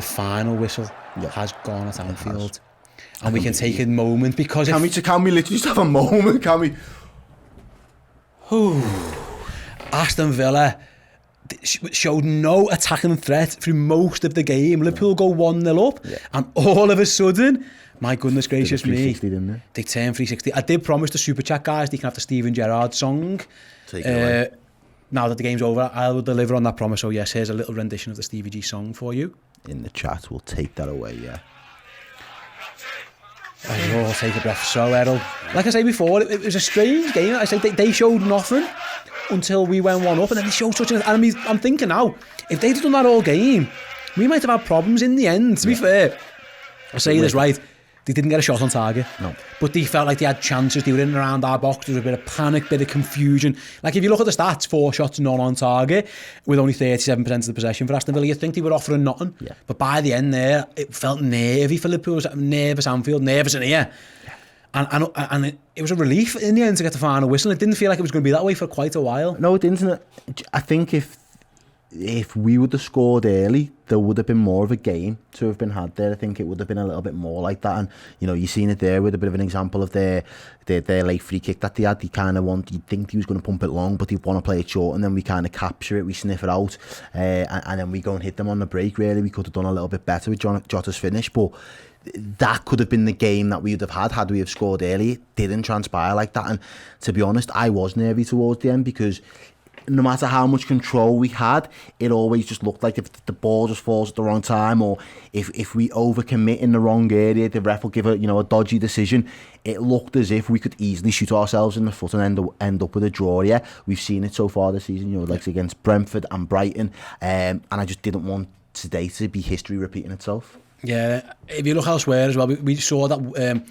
the final whistle has gone at Anfield. And we can take a moment because... Can we literally just have a moment? Can we... Aston Villa showed no attacking threat through most of the game. Liverpool go 1-0 up, and all of a sudden, my goodness gracious me, they turn 360. I did promise the Super Chat guys they can have the Ste and Errol song. Now that the game's over, I will deliver on that promise. So yes, here's a little rendition of the Stevie G song for you. In the chat, we'll take that away, I'll take a breath. So, Errol, like I said before, it was a strange game. I said they showed nothing until we went 1 up, and then they showed such an... And I'm thinking now, if they'd done that all game, we might have had problems in the end. To be fair, I say this right, they didn't get a shot on target. No. But they felt like they had chances. They were in and around our box. There was a bit of panic, bit of confusion. Like if you look at the stats, 4 shots, none on target, with only 37% of the possession for Aston Villa, you'd think they were offering nothing. Yeah. But by the end there, it felt nervy for Liverpool. It was nervous Anfield, nervous in here. And it was a relief in the end to get the final whistle. It didn't feel like it was going to be that way for quite a while. No, it didn't. I think if we would have scored early, there would have been more of a game to have been had there. I think it would have been a little bit more like that. And, you know, you've seen it there with a bit of an example of their late free kick that they had. They kind of you'd think he was going to pump it long, but he'd want to play it short, and then we kind of capture it, we sniff it out, and then we go and hit them on the break, really. We could have done a little bit better with Jota's finish, but that could have been the game that we would have had we have scored early. It didn't transpire like that, and to be honest, I was nervy towards the end, because no matter how much control we had, it always just looked like if the ball just falls at the wrong time, or if we overcommit in the wrong area, the ref will give a dodgy decision. It looked as if we could easily shoot ourselves in the foot and end up with a draw. Yeah, we've seen it so far this season, like against Brentford and Brighton, and I just didn't want today to be history repeating itself. Yeah, if you look elsewhere as well, we saw that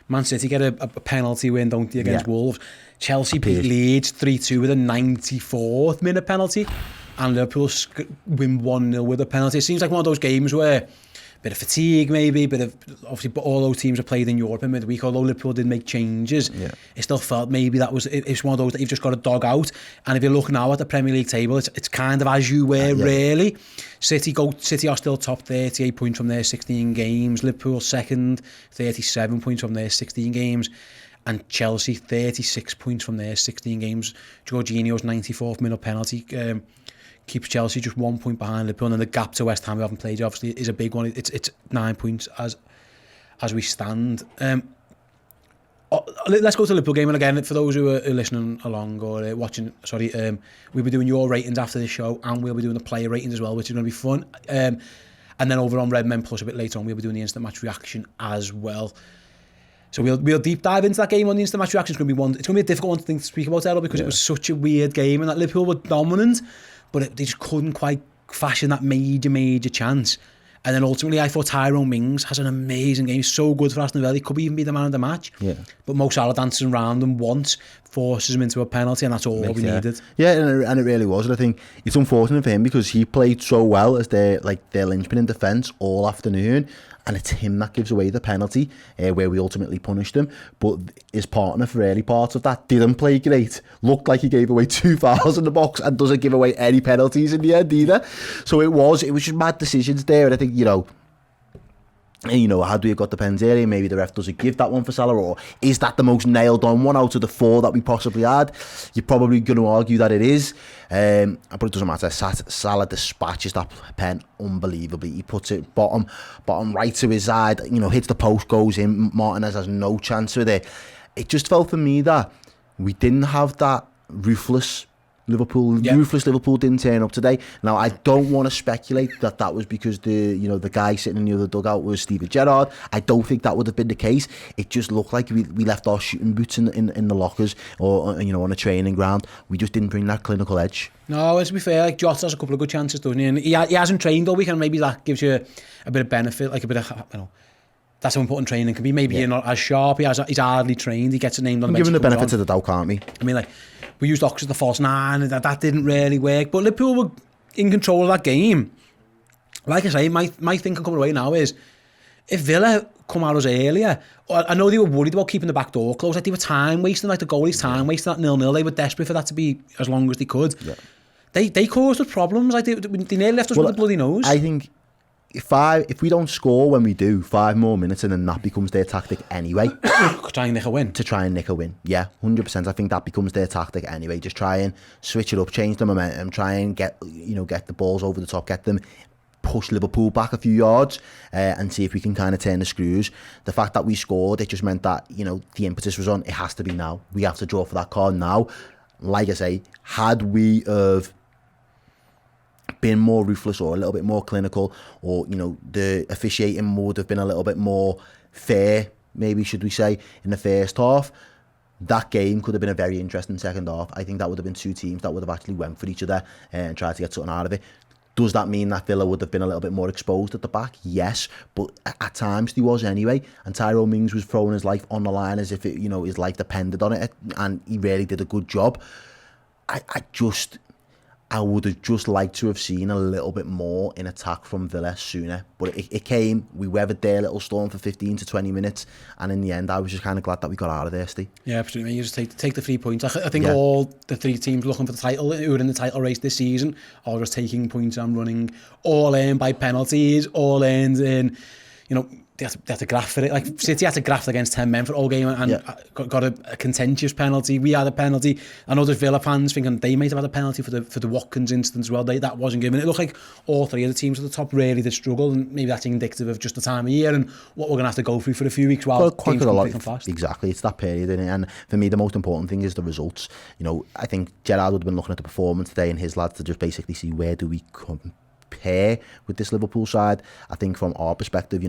Man City get a penalty win, don't they, against Wolves. Chelsea beat Leeds 3-2 with a 94th minute penalty, and Liverpool win 1-0 with a penalty. It seems like one of those games where a bit of fatigue maybe, obviously all those teams have played in Europe in midweek, although Liverpool did make changes. It still felt maybe it's one of those that you've just got to dog out. And if you look now at the Premier League table, it's kind of as you were really. City are still top, 38 points from their 16 games. Liverpool second, 37 points from their 16 games. And Chelsea 36 points from their 16 games. Jorginho's 94th minute penalty keeps Chelsea just 1 point behind Liverpool, and then the gap to West Ham, we haven't played, obviously is a big one. It's 9 points as we stand. Let's go to the Liverpool game, and again, for those who are listening along or watching, we'll be doing your ratings after this show, and we'll be doing the player ratings as well, which is going to be fun. And then over on Redmen Plus a bit later on, we'll be doing the instant match reaction as well. So we'll deep dive into that game on the instant match reaction. It's going to be a difficult one to speak about, Errol, because it was such a weird game, and that Liverpool were dominant, but they just couldn't quite fashion that major chance. And then ultimately, I thought Tyrone Mings has an amazing game. He's so good for Aston Villa. He could even be the man of the match. Yeah. But Mo Salah dancing around him once forces him into a penalty, and that's all we needed. Yeah, and it really was. And I think it's unfortunate for him because he played so well as their linchpin in defence all afternoon. And it's him that gives away the penalty, where we ultimately punished him. But his partner for early parts of that didn't play great. Looked like he gave away 2 fouls in the box and doesn't give away any penalties in the end either. So it was just bad decisions there. And I think, had we got the pens early, maybe the ref doesn't give that one for Salah, or is that the most nailed on one out of the 4 that we possibly had? You're probably going to argue that it is, but it doesn't matter. Salah dispatches that pen unbelievably. He puts it bottom right to his side, hits the post, goes in. Martinez has no chance with it. It just felt for me that we didn't have that ruthless Liverpool didn't turn up today. Now, I don't want to speculate that was because the guy sitting in the other dugout was Ste and Errol. I don't think that would have been the case. It just looked like we left our shooting boots in the lockers or on a training ground. We just didn't bring that clinical edge. No, to be fair, Jota has a couple of good chances, doesn't he? And he hasn't trained all week, and maybe that gives you a bit of benefit, like a bit of that's how important training can be. Maybe you're not as sharp. He's hardly trained. He gets named on the bench. Give him the benefit of the doubt, can't we? I mean, we used Ox as the false 9, and that didn't really work. But Liverpool were in control of that game. Like I say, my thinking coming away now is, if Villa come at us earlier, I know they were worried about keeping the back door closed. Like they were time wasting, like the goalie's time wasting at 0-0. They were desperate for that to be as long as they could. Yeah. They caused us problems. Like they nearly left us with the bloody nose. I think if we don't score when we do, 5 more minutes, and then that becomes their tactic anyway. Try and nick a win. To try and nick a win. Yeah, 100%. I think that becomes their tactic anyway. Just try and switch it up, change the momentum, try and get the balls over the top, get them, push Liverpool back a few yards, and see if we can kind of turn the screws. The fact that we scored, it just meant that, the impetus was on. It has to be now. We have to draw for that card now. Like I say, had we have been more ruthless or a little bit more clinical, or the officiating would have been a little bit more fair, maybe should we say, in the first half, that game could have been a very interesting second half. I think that would have been two teams that would have actually went for each other and tried to get something out of it. Does that mean that Villa would have been a little bit more exposed at the back? Yes, but at times he was anyway, and Tyrone Mings was throwing his life on the line as if his life depended on it, and he really did a good job. I would have just liked to have seen a little bit more in attack from Villa sooner. But it came, we weathered their little storm for 15 to 20 minutes, and in the end, I was just kind of glad that we got out of there, Steve. Yeah, absolutely. You just take the 3 points. I think all the 3 teams looking for the title, who are in the title race this season, are just taking points and running, all in by penalties, all in, they had to graft for it. Like, City had to graft against 10 men for all game and got a contentious penalty. We had a penalty. I know there's Villa fans thinking they might have had a penalty for the Watkins instance as well. That wasn't given. It looked like all 3 of the teams at the top really did struggle, and maybe that's indicative of just the time of year and what we're going to have to go through for a few weeks while games come fast. Exactly, it's that period, isn't it? And for me, the most important thing is the results. I think Gerrard would have been looking at the performance today and his lads to just basically see where do we compare with this Liverpool side. I think from our perspective,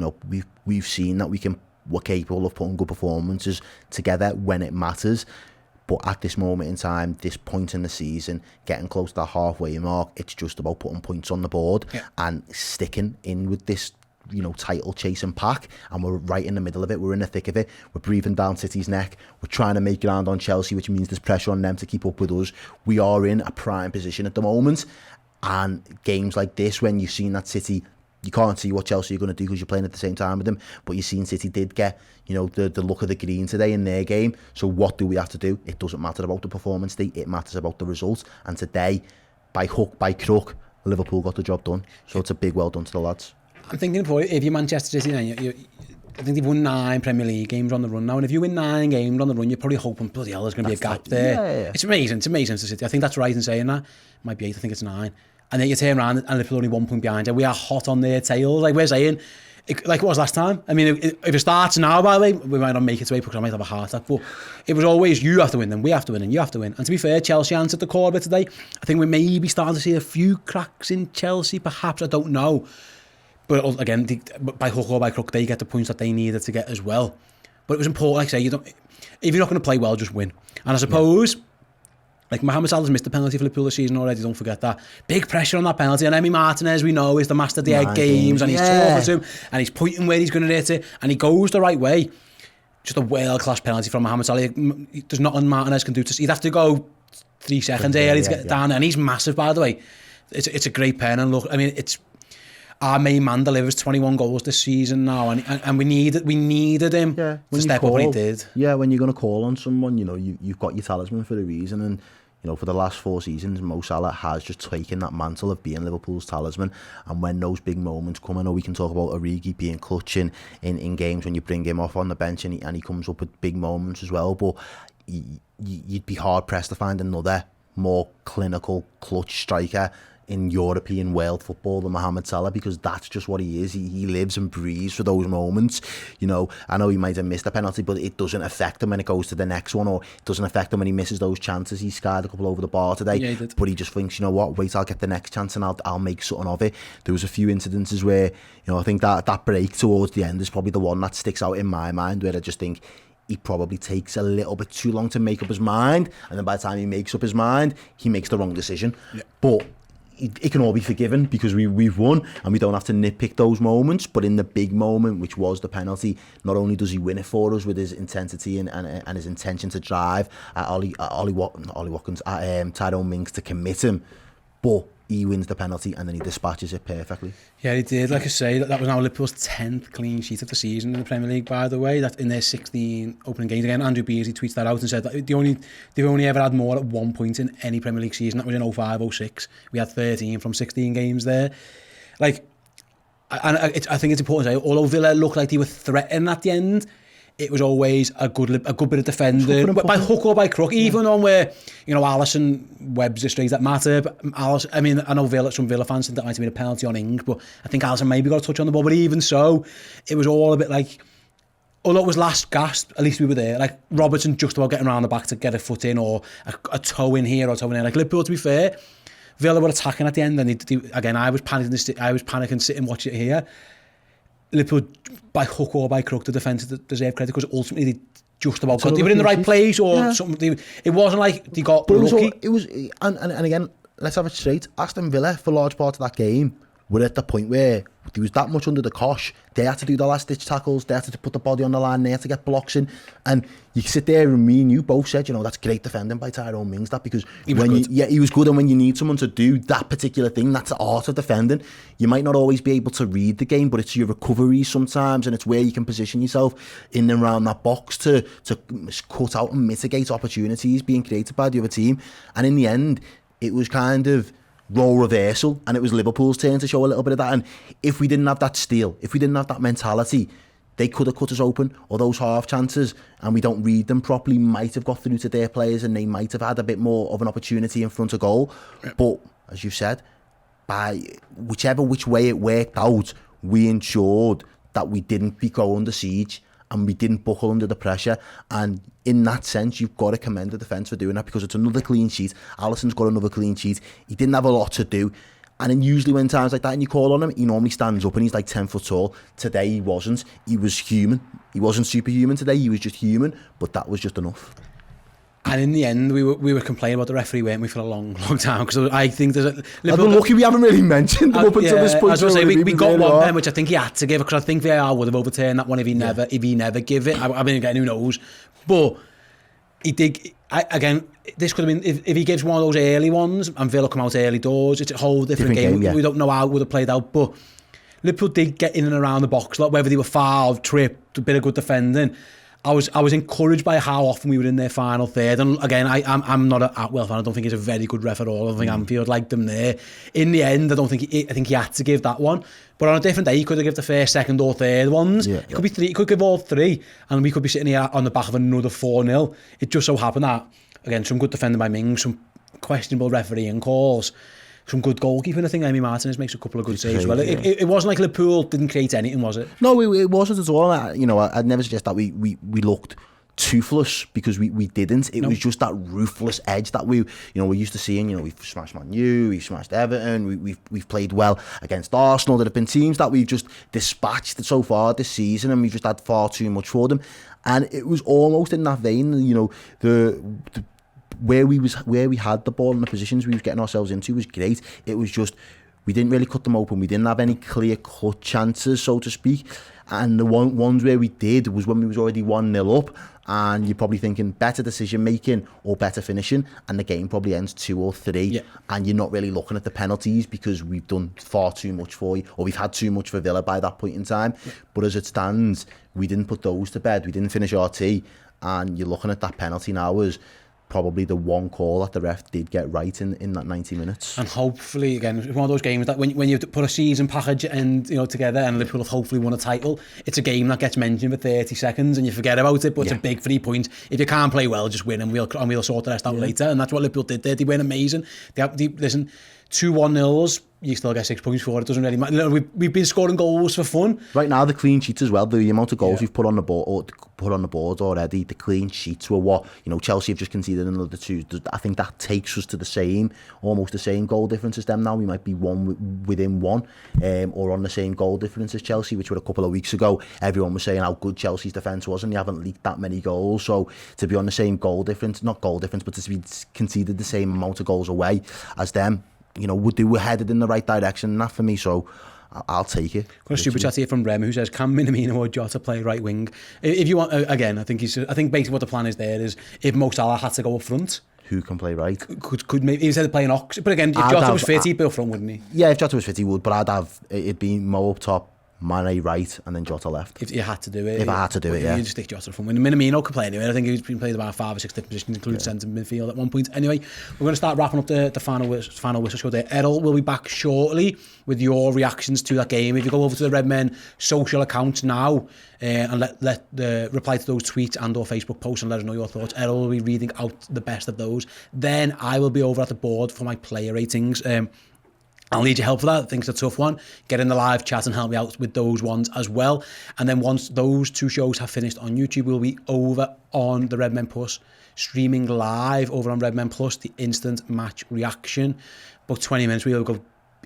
we've seen that we're capable of putting good performances together when it matters. But at this moment in time, this point in the season, getting close to the halfway mark, it's just about putting points on the board and sticking in with this title chasing pack, and we're right in the middle of it. We're in the thick of it. We're breathing down City's neck. We're trying to make ground on Chelsea, which means there's pressure on them to keep up with us. We are in a prime position at the moment. And games like this, when you've seen that City, you can't see what Chelsea are going to do because you're playing at the same time with them, but you've seen City did get, the look of the green today in their game. So what do we have to do? It doesn't matter about the performance, it matters about the results. And today, by hook, by crook, Liverpool got the job done. So it's a big well done to the lads. I'm thinking, if you're Manchester City, I think they've won 9 Premier League games on the run now, and if you win 9 games on the run, you're probably hoping, bloody hell, there's going to be a gap there. Yeah. It's amazing to City. I think that's right in saying that. It might be 8, I think it's 9. And then you turn around and Liverpool only 1 point behind you. We are hot on their tails. Like we're saying, like it was last time. I mean, if it starts now, by the way, we might not make it away because I might have a heart attack. But it was always, you have to win, then we have to win, and you have to win. And to be fair, Chelsea answered the call a bit today. I think we may be starting to see a few cracks in Chelsea, perhaps, I don't know. But again, by hook or by crook, they get the points that they needed to get as well. But it was important, like I say, if you're not going to play well, just win. And I suppose... Like Mohamed Salah's missed the penalty for Liverpool this season already, don't forget that. Big pressure on that penalty, and Emi Martinez, we know, is the master of the egg games, and he's talking to him, and he's pointing where he's going to hit it, and he goes the right way. Just a world-class penalty from Mohamed Salah. There's nothing Martinez can do. He'd have to go 3 seconds early to get down, and he's massive, by the way. It's a great pen, and look, I mean, it's... Our main man delivers 21 goals this season now, and we needed him to step up, and he did. Yeah, when you're going to call on someone, you've got your talisman for a reason, and for the last 4 seasons, Mo Salah has just taken that mantle of being Liverpool's talisman. And when those big moments come, I know we can talk about Origi being clutch in games when you bring him off on the bench and he comes up with big moments as well, but you'd be hard pressed to find another more clinical clutch striker in European world football than Mohamed Salah, because that's just what he is. He lives and breathes for those moments. I know he might have missed a penalty, but it doesn't affect him when it goes to the next one, or it doesn't affect him when he misses those chances. He skied a couple over the bar today, he did. But he just thinks, wait, I'll get the next chance and I'll make something of it. There was a few incidences where, I think that break towards the end is probably the one that sticks out in my mind, where I just think he probably takes a little bit too long to make up his mind, and then by the time he makes up his mind, he makes the wrong decision. Yeah. But it can all be forgiven because we've won, and we don't have to nitpick those moments. But in the big moment, which was the penalty, not only does he win it for us with his intensity and his intention to drive at Ollie Watkins, at Tyrone Mings to commit him, but he wins the penalty and then he dispatches it perfectly. Yeah, he did. Like I say, that was now Liverpool's 10th clean sheet of the season in the Premier League, by the way. That in their 16 opening games. Again, Andrew Beasley tweets that out and said that they've only ever had more at 1 point in any Premier League season. That was in 05-06. We had 13 from 16 games there. Like, I think it's important to say, although Villa looked like they were threatening at the end, it was always a good bit of defending, by hook or by crook. Even on where, Alisson webs the straight that matter. But Alisson, I mean, I know some Villa fans think that might have been a penalty on Ings, but I think Alisson maybe got a touch on the ball. But even so, it was all a bit like, although it was last gasp, at least we were there. Like Robertson just about getting around the back to get a foot in, or a toe in here or a toe in there. Like Liverpool, to be fair, Villa were attacking at the end, and again, I was panicking sitting watching it here. Liverpool, by hook or by crook, the defence deserved credit, because ultimately they just about got. They were in the right place, or something. It wasn't like they got lucky. It was, and again, let's have it straight. Aston Villa, for large part of that game, were at the point where there was that much under the cosh. They had to do the last ditch tackles. They had to put the body on the line. They had to get blocks in. And you sit there, and me and you both said, that's great defending by Tyrone Mings. That because he was good. And when you need someone to do that particular thing, that's the art of defending. You might not always be able to read the game, but it's your recovery sometimes, and it's where you can position yourself in and around that box to cut out and mitigate opportunities being created by the other team. And in the end, it was kind of role reversal, and it was Liverpool's turn to show a little bit of that. And if we didn't have that steal, if we didn't have that mentality, they could have cut us open, or those half chances, and we don't read them properly, might have got through to their players, and they might have had a bit more of an opportunity in front of goal. But as you said, by which way it worked out, we ensured that we didn't go under siege, and we didn't buckle under the pressure. And in that sense, you've got to commend the defence for doing that, because it's another clean sheet. Alisson's got another clean sheet. He didn't have a lot to do. And then usually when times like that and you call on him, he normally stands up and he's like 10 foot tall. Today he wasn't. He was human. He wasn't superhuman today. He was just human. But that was just enough. And in the end, we were complaining about the referee, weren't we, for a long time? Because I think there's I'm lucky we haven't really mentioned them up until this point. I was going to say, we got one pen, which I think he had to give, because I think VAR would have overturned that one if he never give it. I mean, again, who knows? But he did. Again, this could have been, if he gives one of those early ones and Villa come out early doors, it's a whole different game. We don't know how it would have played out, but Liverpool did get in and around the box, like whether they were fouled, tripped, a bit of good defending. I was encouraged by how often we were in their final third. And again, I'm not a Atwell fan. I don't think he's a very good ref at all. I don't think Anfield liked them there. In the end, I think he had to give that one. But on a different day, he could have given the first, second, or third ones. It could be three. He could give all three, and we could be sitting here on the back of another 4-0. It just so happened that, again, some good defending by Mings, some questionable refereeing calls, some good goalkeeping. I think Emi Martinez makes a couple of good saves. Well, it wasn't like Liverpool didn't create anything, was it? No, it wasn't at all. I'd never suggest that we looked toothless, because we didn't. It was just that ruthless edge that we're used to seeing. We've smashed Man U, we've smashed Everton, we've played well against Arsenal. There have been teams that we've just dispatched so far this season, and we've just had far too much for them. And it was almost in that vein, where we had the ball and the positions we was getting ourselves into was great. It was just, we didn't really cut them open. We didn't have any clear-cut chances, so to speak. And the ones where we did was when we was already 1-0 up, and you're probably thinking better decision-making or better finishing, and the game probably ends 2 or 3, and you're not really looking at the penalties because we've done far too much for you, or we've had too much for Villa by that point in time. But as it stands, we didn't put those to bed. We didn't finish our tea, and you're looking at that penalty now as probably the one call that the ref did get right in that 90 minutes. And hopefully, again, it's one of those games that when you put a season package and together, and Liverpool have hopefully won a title, it's a game that gets mentioned for 30 seconds and you forget about it, but it's a big 3 points. If you can't play well, just win, and we'll sort the rest out later. And that's what Liverpool did there. They went amazing. Listen, 2 1-0s, you still get 6 points for it. It doesn't really matter. We've been scoring goals for fun. Right now, the clean sheets as well, the amount of goals we've put on the board already, the clean sheets were what, Chelsea have just conceded another 2. I think that takes us to almost the same goal difference as them now. We might be within 1, or on the same goal difference as Chelsea, which were a couple of weeks ago. Everyone was saying how good Chelsea's defence was, and they haven't leaked that many goals. So to be on the same goal difference, not goal difference, but to be conceded the same amount of goals away as them, we're headed in the right direction, and that for me, so I'll take it. Got a super chat here from Redmen who says, can Minamino or Jota play right wing? If you want, again, I think basically what the plan is there is, if Mo Salah had to go up front, who can play right? Could maybe, instead of playing Ox, but again, if Jota was fit, he'd be up front, wouldn't he? Yeah, if Jota was fit, he would, but it'd be Mo up top, Mane right, and then Jota left. If you had to do it. If I had to do it, yeah. You just stick Jota from when Minamino could play anyway. I think he's been played about 5 or 6 different positions, including centre midfield at one point. Anyway, we're going to start wrapping up the final whistle show there. Errol will be back shortly with your reactions to that game. If you go over to the Redmen social accounts now and let reply to those tweets and or Facebook posts and let us know your thoughts. Errol will be reading out the best of those. Then I will be over at the board for my player ratings. I'll need your help for that. I think it's a tough one. Get in the live chat and help me out with those ones as well. And then once those 2 shows have finished on YouTube, we'll be over on the Redmen Plus, streaming live over on Redmen Plus, the instant match reaction. About 20 minutes, we'll go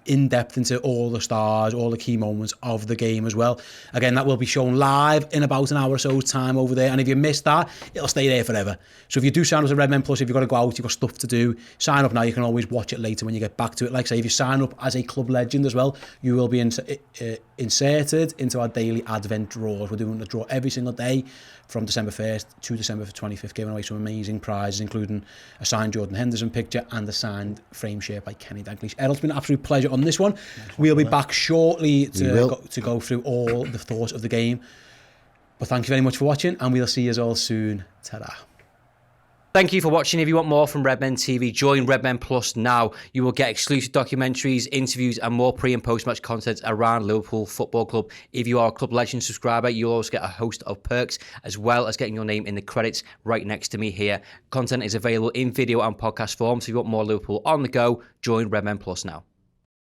in depth into all the stars, all the key moments of the game as well. Again, that will be shown live in about an hour or so's time over there. And if you missed that, it'll stay there forever. So if you do sign up to Redmen Plus, if you've got to go out, you've got stuff to do, sign up now. You can always watch it later when you get back to it. Like I say, if you sign up as a club legend as well, you will be inserted into our daily advent draws. We're doing a draw every single day from December 1st to December 25th, giving away some amazing prizes, including a signed Jordan Henderson picture and a signed frame shirt by Kenny Dalglish. Errol, it's been an absolute pleasure on this one. We'll be back shortly to go through all the thoughts of the game. But thank you very much for watching, and we'll see you all soon. Ta-da. Thank you for watching. If you want more from Redmen TV, join Redmen Plus now. You will get exclusive documentaries, interviews and more pre- and post-match content around Liverpool Football Club. If you are a Club Legend subscriber, you'll also get a host of perks, as well as getting your name in the credits right next to me here. Content is available in video and podcast form, so if you want more Liverpool on the go, join Redmen Plus now.